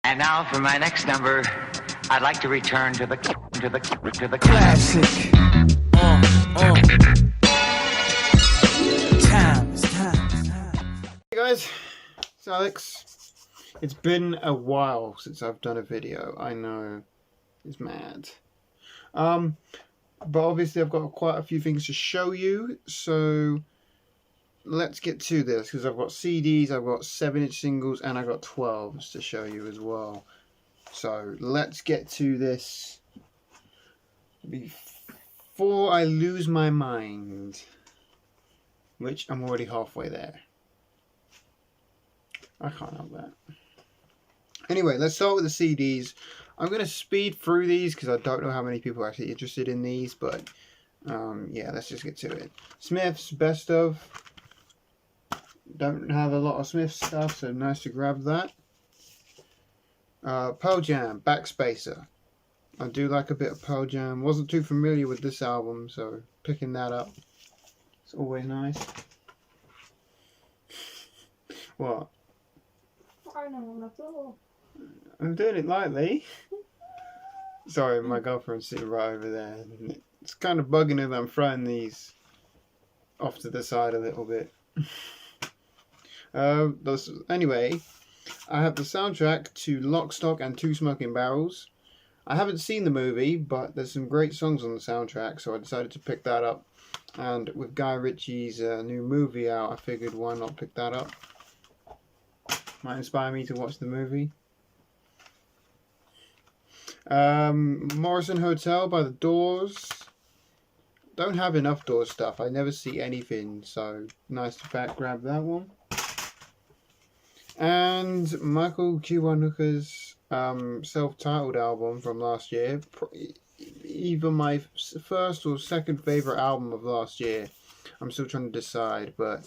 And now for my next number, I'd like to return to the classic. Hey guys, it's Alex. It's been a while since I've done a video. I know, it's mad. But obviously I've got quite a few things to show you, so let's get to this, because I've got CDs, I've got 7-inch singles, and I've got 12s to show you as well. So let's get to this before I lose my mind, which I'm already halfway there. I can't help that. Anyway, let's start with the CDs. I'm going to speed through these because I don't know how many people are actually interested in these, but yeah, let's just get to it. Smiths, Best Of. Don't have a lot of Smith stuff, so nice to grab that. Pearl Jam, Backspacer. I do like a bit of Pearl Jam. Wasn't too familiar with this album, so picking that up, it's always nice. What? I'm doing it lightly. Sorry, my girlfriend's sitting right over there. It's kind of bugging her that I'm throwing these off to the side a little bit. Anyway, I have the soundtrack to Lock, Stock and Two Smoking Barrels. I haven't seen the movie, but there's some great songs on the soundtrack, so I decided to pick that up. And with Guy Ritchie's new movie out, I figured why not pick that up. Might inspire me to watch the movie. Morrison Hotel by The Doors. Don't have enough Doors stuff. I never see anything, so nice to grab that one. And Michael Kiwanuka's self-titled album from last year. Either my first or second favourite album of last year. I'm still trying to decide, but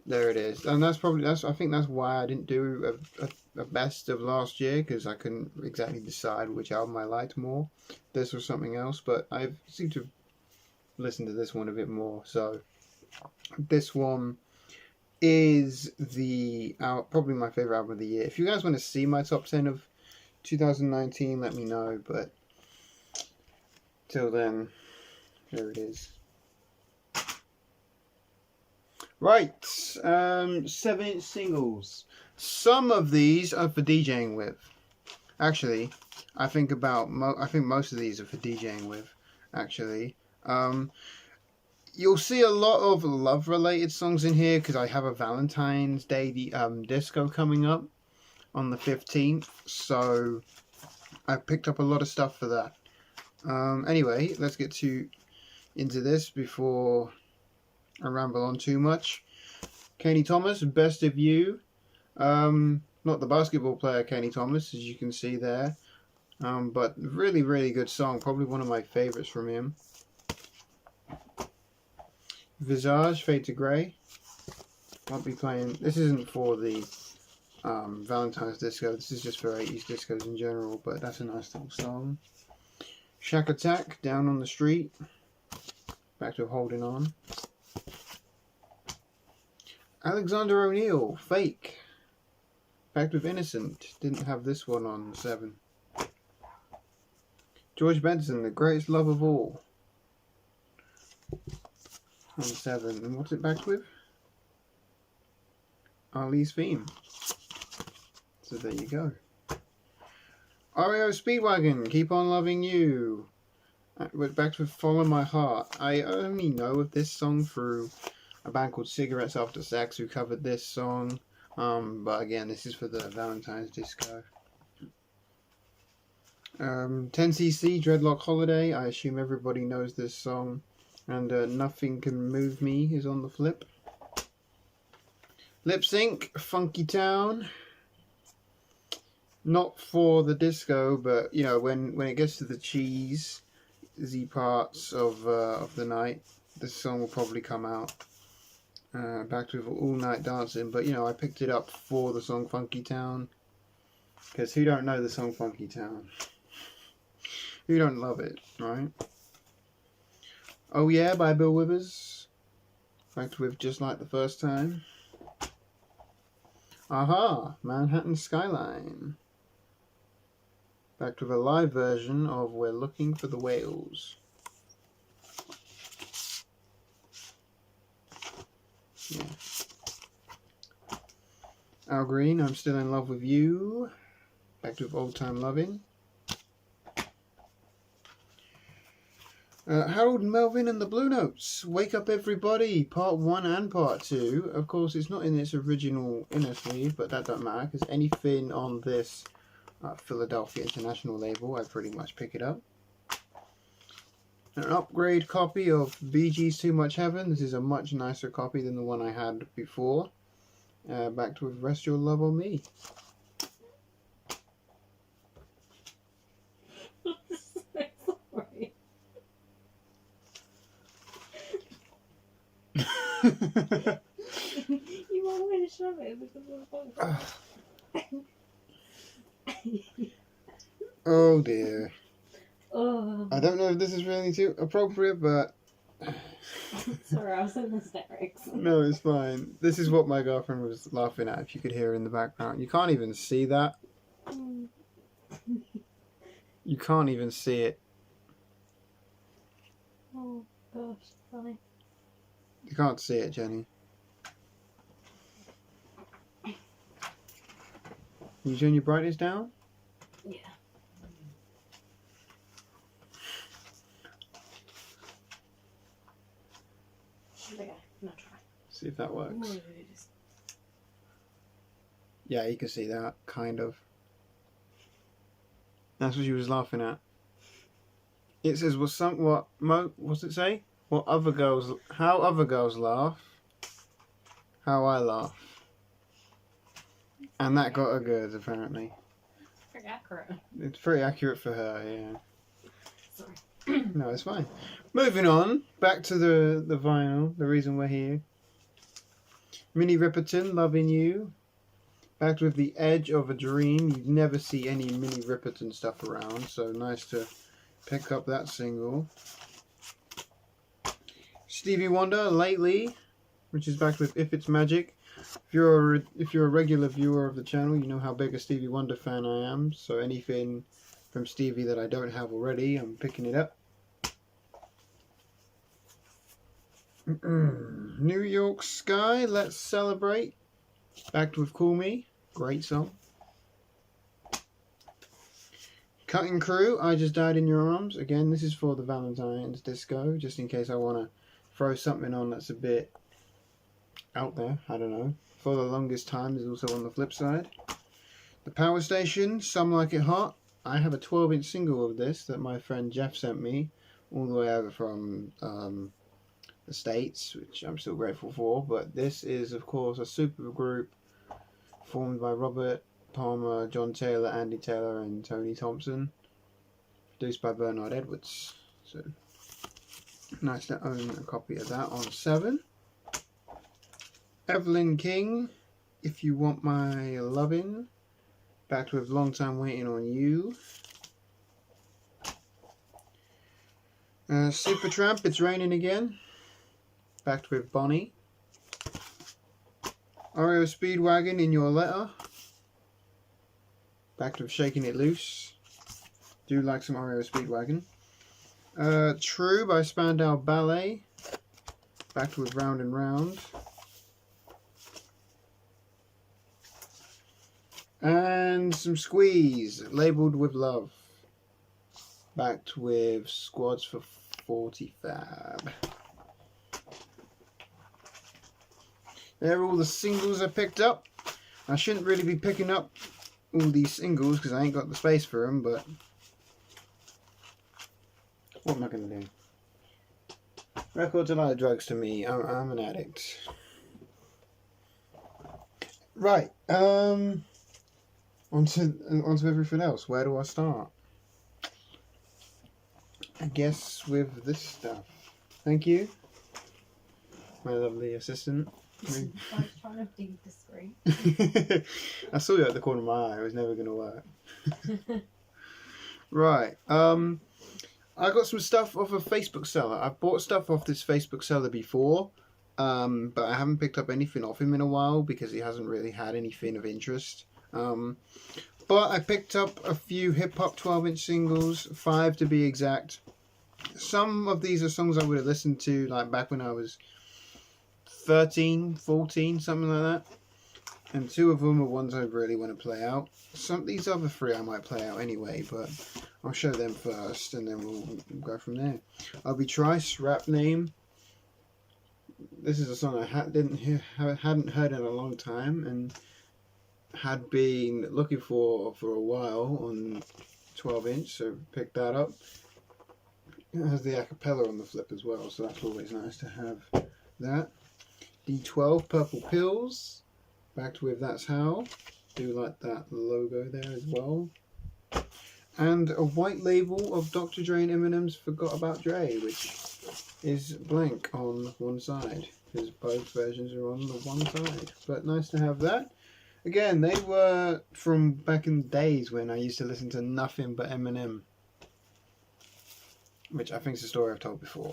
there it is. And I think that's why I didn't do a best of last year, because I couldn't exactly decide which album I liked more, this or something else. But I seem to listen to this one a bit more. So this one is probably my favorite album of the year. If you guys want to see my top 10 of 2019, let me know. But till then, there it is. Right, 7-inch singles. Some of these are for DJing with. Actually, I think most of these are for DJing with. Actually, you'll see a lot of love-related songs in here because I have a Valentine's Day disco coming up on the 15th. So I picked up a lot of stuff for that. Anyway, let's get into this before I ramble on too much. Kenny Thomas, Best of You. Not the basketball player Kenny Thomas, as you can see there. But really, really good song. Probably one of my favorites from him. Visage, Fade to Grey. I'll be playing. This isn't for the Valentine's disco. This is just for 80s discos in general. But that's a nice little song. Shack Attack, Down on the Street. Back to Holding On. Alexander O'Neal, Fake. Back with Innocent. Didn't have this one on 7. George Benson, The Greatest Love of All. On 7. And what's it backed with? Ali's Theme. So there you go. REO Speedwagon, Keep On Loving You. We're back with Follow My Heart. I only know of this song through a band called Cigarettes After Sex who covered this song. But again, this is for the Valentine's disco. 10cc, Dreadlock Holiday. I assume everybody knows this song. And Nothing Can Move Me is on the flip. Lip Sync, Funky Town. Not for the disco, but you know, when it gets to the cheesy parts of the night, this song will probably come out. Back to All Night Dancing, but you know, I picked it up for the song Funky Town, because who don't know the song Funky Town? Who don't love it, right? Oh Yeah by Bill Withers, back with Just Like the First Time. Aha, Manhattan Skyline. Back with a live version of We're Looking for the Whales. Yeah. Al Green, I'm Still in Love with You. Back with Old Time Loving. Harold Melvin and the Blue Notes. Wake Up Everybody, Part 1 and Part 2. Of course, it's not in its original inner sleeve, but that don't matter, because anything on this Philadelphia International label, I pretty much pick it up. An upgrade copy of Bee Gees' Too Much Heaven. This is a much nicer copy than the one I had before. Backed with Rest Your Love on Me. You want me to shove it because of the Oh dear. Oh. I don't know if this is really too appropriate, but... Sorry, I was in hysterics. No, it's fine. This is what my girlfriend was laughing at, if you could hear in the background. You can't even see that. You can't even see it. Oh gosh, funny. You can't see it, Jenny. Can you turn your brightness down? Yeah. Okay, no try. See if that works. Ooh, Yeah, you can see that, kind of. That's what she was laughing at. It says, what's it say? How other girls laugh, how I laugh. And that got her good, apparently. pretty accurate. It's pretty accurate for her, yeah. Sorry. No, it's fine. Moving on, back to the vinyl, the reason we're here. Minnie Riperton, Loving You. Back with The Edge of a Dream. You never see any Minnie Riperton stuff around, so nice to pick up that single. Stevie Wonder, Lately, which is back with If It's Magic. If you're a regular viewer of the channel, you know how big a Stevie Wonder fan I am, so anything from Stevie that I don't have already, I'm picking it up. New York Sky, Let's Celebrate. Backed with Call Me, great song. Cutting Crew, I Just Died in Your Arms. Again, this is for the Valentine's disco, just in case I want to throw something on that's a bit out there, I don't know. For the Longest Time is also on the flip side. The Power Station, Some Like It Hot. I have a 12-inch single of this that my friend Jeff sent me all the way over from the States, which I'm still grateful for. But this is, of course, a super group formed by Robert Palmer, John Taylor, Andy Taylor, and Tony Thompson. Produced by Bernard Edwards. So nice to own a copy of that on 7. Evelyn King, If You Want My Lovin'. Backed with Long Time Waiting on You. Supertramp, It's Raining Again. Backed with Bonnie. REO Speedwagon, In Your Letter. Backed with Shaking It Loose. Do like some REO Speedwagon. True by Spandau Ballet. Backed with Round and Round. And some Squeeze, Labeled with Love. Backed with Squads for 40 Fab. There are all the singles I picked up. I shouldn't really be picking up all these singles because I ain't got the space for them, but what am I going to do? Records are like drugs to me. I'm an addict. Right. Onto everything else. Where do I start? I guess with this stuff. Thank you, my lovely assistant. I was trying to be discreet. I saw you at the corner of my eye. It was never going to work. Right. I got some stuff off a Facebook seller. I've bought stuff off this Facebook seller before, but I haven't picked up anything off him in a while because he hasn't really had anything of interest. But I picked up a few hip hop 12-inch singles, 5 to be exact. Some of these are songs I would have listened to like back when I was 13, 14, something like that. And 2 of them are ones I really want to play out. These other 3 I might play out anyway, but I'll show them first and then we'll go from there. I'll be Trice, Rap Name. This is a song I hadn't heard in a long time and had been looking for a while on 12-inch, so picked that up. It has the acapella on the flip as well, so that's always nice to have that. D12, Purple Pills, backed with That's How. Do like that logo there as well. And a white label of Dr. Dre and Eminem's Forgot About Dre, which is blank on one side, because both versions are on the one side. But nice to have that. Again, they were from back in the days when I used to listen to nothing but Eminem, which I think is a story I've told before.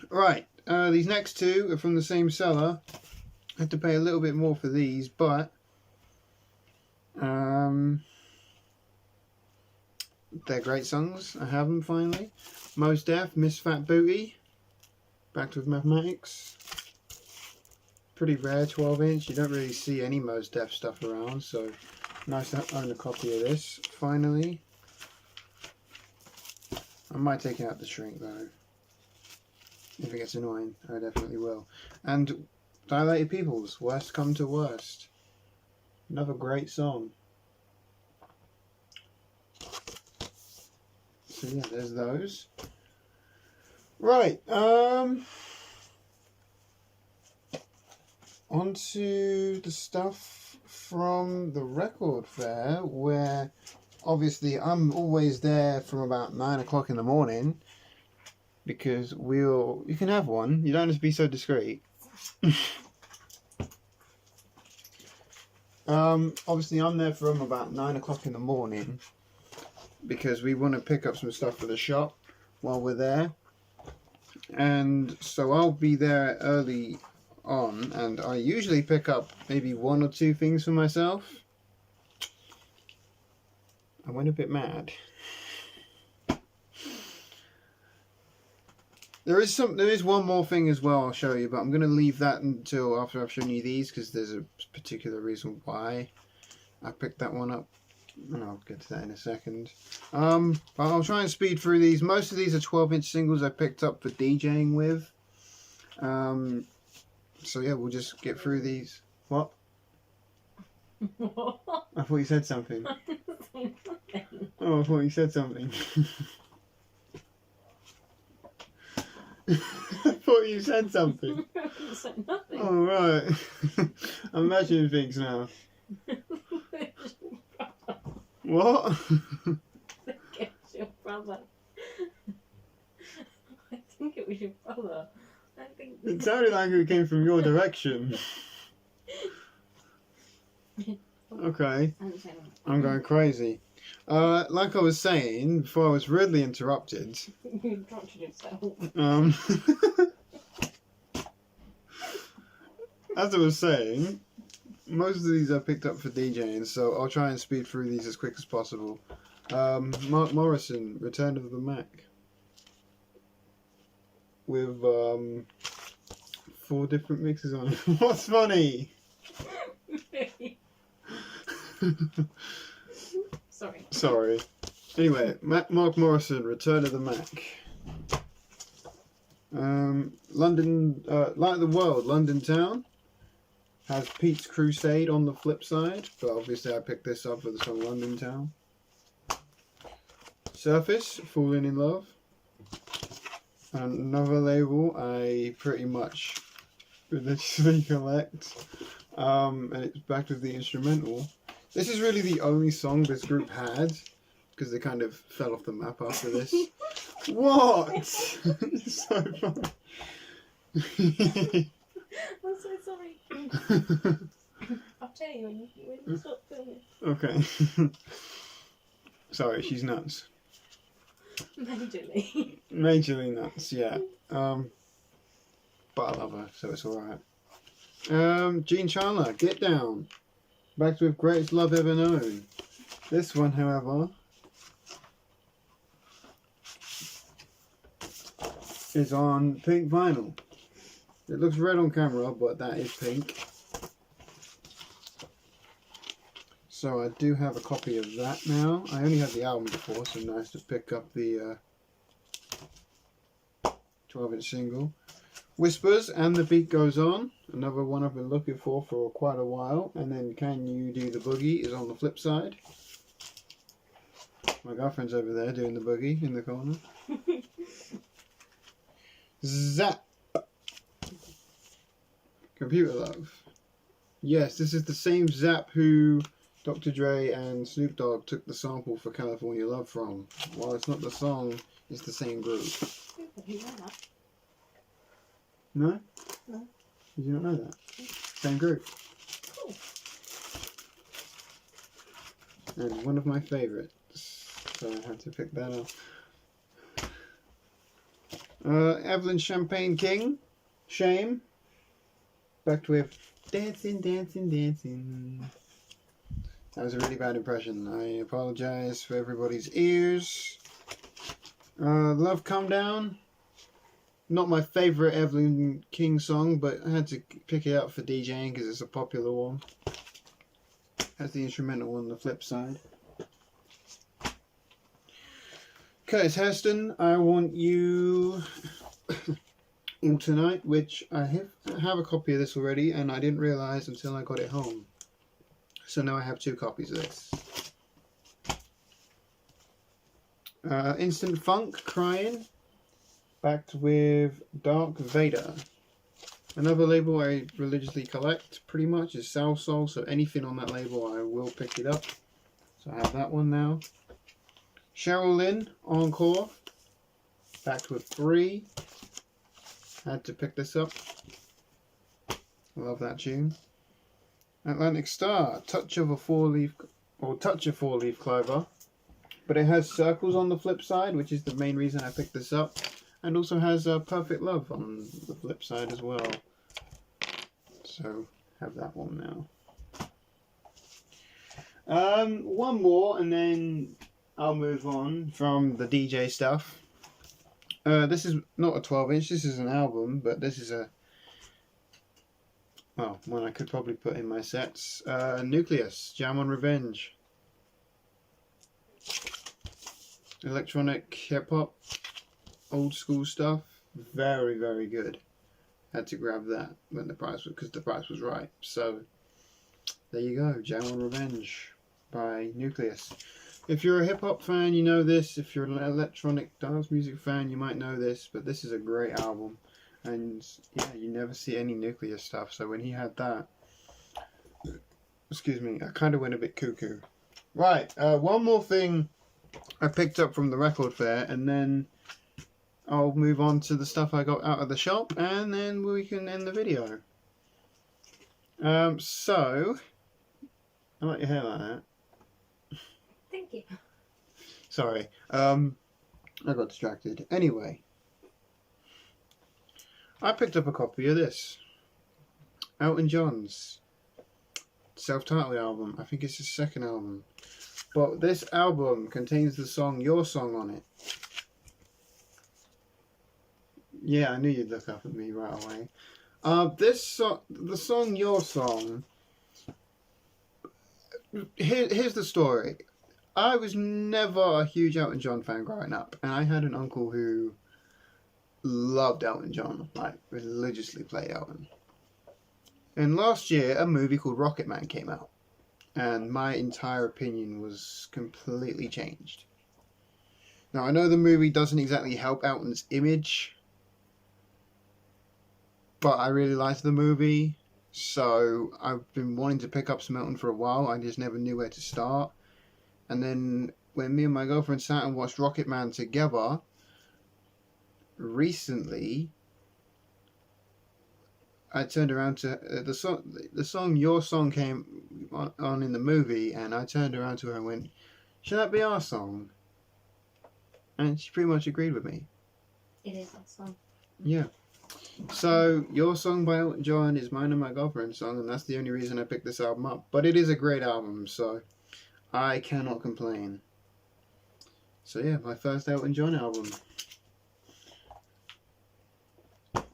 Right, these next 2 are from the same seller. I had to pay a little bit more for these, but they're great songs. I have them finally. Mos Def, Miss Fat Booty, backed with Mathematics. Pretty rare 12-inch. You don't really see any Mos Def stuff around, so nice to own a copy of this finally. I might take out the shrink though. If it gets annoying, I definitely will. And Dilated Peoples, Worst Come to Worst. Another great song. So yeah, there's those. Right, onto the stuff from the record fair, where obviously I'm always there from about 9 o'clock in the morning, because you can have one, you don't have to be so discreet. Obviously I'm there from about 9 o'clock in the morning, because we want to pick up some stuff for the shop while we're there. And so I'll be there early on, and I usually pick up maybe 1 or 2 things for myself. I went a bit mad. There is one more thing as well I'll show you, but I'm going to leave that until after I've shown you these, because there's a particular reason why I picked that one up, and I'll get to that in a second. But I'll try and speed through these. Most of these are 12-inch singles I picked up for DJing with. So yeah, we'll just get through these. What? What? I thought you said something. Oh, I thought you said something. I thought you said something. I said nothing. Oh, right. I'm imagining things now. What? It's your brother. I think it was your brother. I think It sounded like it came from your direction. Okay. I'm going crazy. Like I was saying before I was rudely interrupted. You interrupted yourself. As I was saying, most of these I picked up for DJing, so I'll try and speed through these as quick as possible. Mark Morrison, Return of the Mac. With 4 different mixes on it. What's funny? Sorry. Anyway, Mark Morrison, Return of the Mac. London, Like the World, London Town. Has Pete's Crusade on the flip side, but obviously I picked this up for the song London Town. Surface, Falling in Love. Another label I pretty much religiously collect. And it's backed with the instrumental. This is really the only song this group had, because they kind of fell off the map after this. What? It's so funny. I'm so sorry. I'll tell you when you stop filming. Okay. Sorry, she's nuts. Majorly. Majorly nuts, yeah. But I love her, so it's alright. Gene Chandler, Get Down. Back with Greatest Love Ever Known. This one, however, is on pink vinyl. It looks red on camera, but that is pink. So I do have a copy of that now. I only had the album before, so nice to pick up the 12-inch single. Whispers and The Beat Goes On, another one I've been looking for quite a while. And then Can You Do the Boogie is on the flip side. My girlfriend's over there doing the boogie in the corner. Zap! Computer Love. Yes, this is the same Zap who Dr. Dre and Snoop Dogg took the sample for California Love from. While it's not the song, it's the same group. No? No. Did you not know that? Same group. Cool. And one of my favourites. So I had to pick that up. Evelyn Champagne King. Shame. Backed with Dancing, Dancing, Dancing. That was a really bad impression. I apologise for everybody's ears. Love Come Down. Not my favourite Evelyn King song, but I had to pick it up for DJing because it's a popular one. Has the instrumental on the flip side. Curtis Hairston, I Want You All Tonight, which I have a copy of this already, and I didn't realise until I got it home. So now I have 2 copies of this. Instant Funk, Crying. Backed with Dark Vader. Another label I religiously collect, pretty much, is South Soul, so anything on that label I will pick it up. So I have that one now. Cheryl Lynn, Encore. Backed with 3. Had to pick this up. Love that tune. Atlantic Star, Touch of 4-leaf Clover. But it has circles on the flip side, which is the main reason I picked this up. And also has Perfect Love on the flip side as well. So, have that one now. One more, and then I'll move on from the DJ stuff. This is not a 12-inch, this is an album, but this is one I could probably put in my sets. Nucleus, Jam on Revenge. Electronic hip-hop. Old school stuff, very, very good. Had to grab that when the price was right. So there you go, Jam on Revenge by Nucleus. If you're a hip hop fan, you know this. If you're an electronic dance music fan, you might know this. But this is a great album, and yeah, you never see any Nucleus stuff. So when he had that, excuse me, I kind of went a bit cuckoo. Right, one more thing I picked up from the record fair, and then I'll move on to the stuff I got out of the shop, and then we can end the video. So, I like your hair like that. Thank you. Sorry, I got distracted. Anyway, I picked up a copy of this. Elton John's self-titled album. I think it's his second album. But this album contains the song Your Song on it. Yeah, I knew you'd look up at me right away. The song Your Song. Here's the story. I was never a huge Elton John fan growing up, and I had an uncle who loved Elton John, like religiously played Elton. And last year, a movie called Rocketman came out, and my entire opinion was completely changed. Now, I know the movie doesn't exactly help Elton's image, but I really liked the movie, so I've been wanting to pick up some Elton for a while. I just never knew where to start. And then when me and my girlfriend sat and watched Rocketman together recently, I turned around to the song Your Song came on in the movie, and I turned around to her and went, "Should that be our song?" And she pretty much agreed with me. It is that song. Yeah. So, Your Song by Elton John is mine and my girlfriend's song, and that's the only reason I picked this album up. But it is a great album, so I cannot complain. So yeah, my first Elton John album.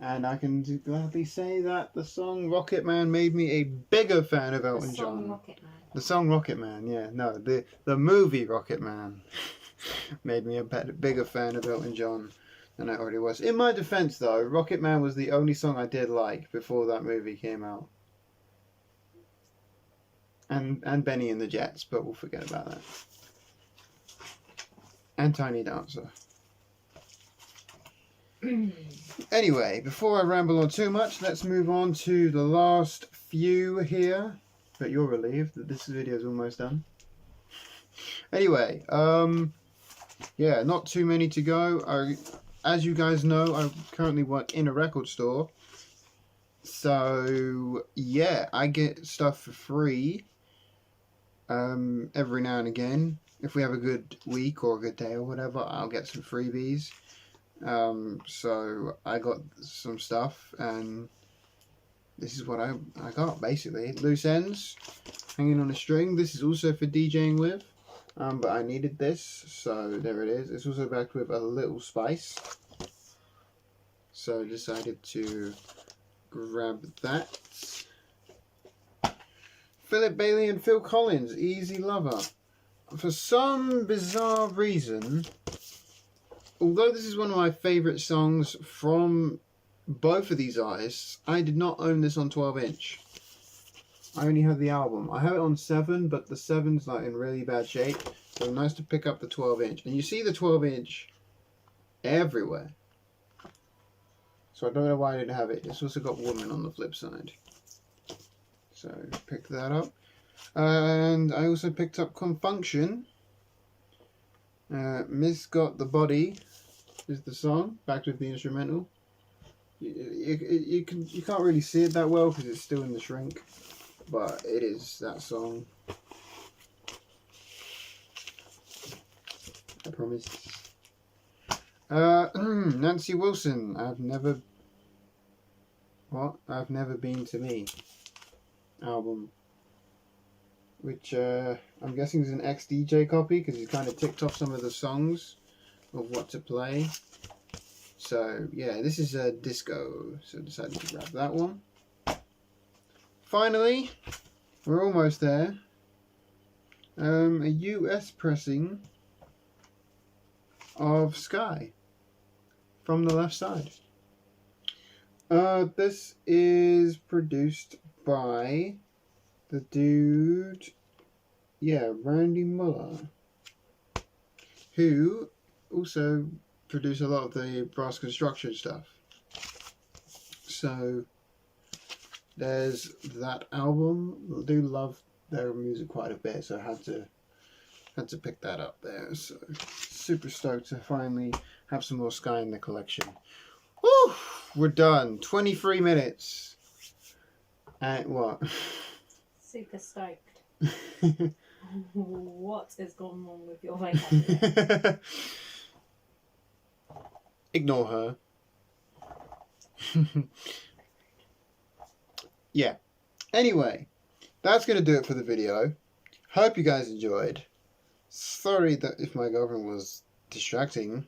And I can gladly say that the song Rocket Man made me a bigger fan of Elton The song John. Rocket Man. The song Rocket Man, yeah. No, the movie Rocket Man made me a bigger fan of Elton John than I already was. In my defense, though, Rocket Man was the only song I did like before that movie came out. And Benny and the Jets, but we'll forget about that. And Tiny Dancer. Anyway, before I ramble on too much, let's move on to the last few here. But you're relieved that this video is almost done. Anyway, yeah, not too many to go. As you guys know, I currently work in a record store. So, yeah, I get stuff for free every now and again. If we have a good week or a good day or whatever, I'll get some freebies. So I got some stuff, and this is what I got, basically. Loose ends hanging on a string. This is also for DJing with, but I needed this, so there it is. It's also backed with a little spice, so I decided to grab that. Philip Bailey and Phil Collins, Easy Lover. For some bizarre reason, although this is one of my favourite songs from both of these artists, I did not own this on 12-inch. I only have the album. I have it on 7, but the 7's like in really bad shape. So nice to pick up the 12-inch. And you see the 12-inch everywhere. So I don't know why I didn't have it. It's also got Woman on the flip side. So picked that up. And I also picked up Confunction. Miss Got the Body is the song, backed with the instrumental. You can't really see it that well because it's still in the shrink, but it is that song. I promise. Nancy Wilson, I've never been to me album, which I'm guessing is an ex-DJ copy because he's kind of ticked off some of the songs of what to play. So yeah, this is a disco, so I decided to grab that one. Finally, we're almost there. A US pressing of Sky from the left side. This is produced by the dude, yeah, Randy Muller, who also produced a lot of the Brass Construction stuff. So there's that album. I do love their music quite a bit, so I had to pick that up there. So super stoked to finally have some more Sky in the collection. Woo! We're done. 23 minutes. And what? Super stoked. What has gone wrong with your vocabulary? Ignore her. Yeah. Anyway, that's going to do it for the video. Hope you guys enjoyed. Sorry that if my girlfriend was distracting.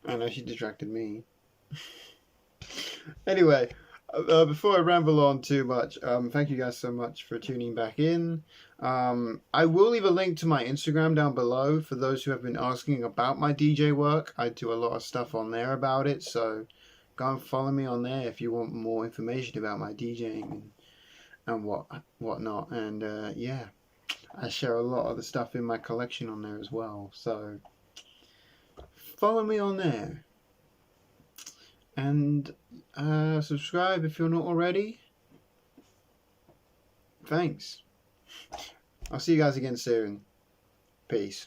I know she distracted me. Anyway, before I ramble on too much, thank you guys so much for tuning back in. I will leave a link to my Instagram down below for those who have been asking about my DJ work. I do a lot of stuff on there about it, so go and follow me on there if you want more information about my DJing and whatnot. And yeah, I share a lot of the stuff in my collection on there as well, so follow me on there. And subscribe if you're not already. Thanks. I'll see you guys again soon. Peace.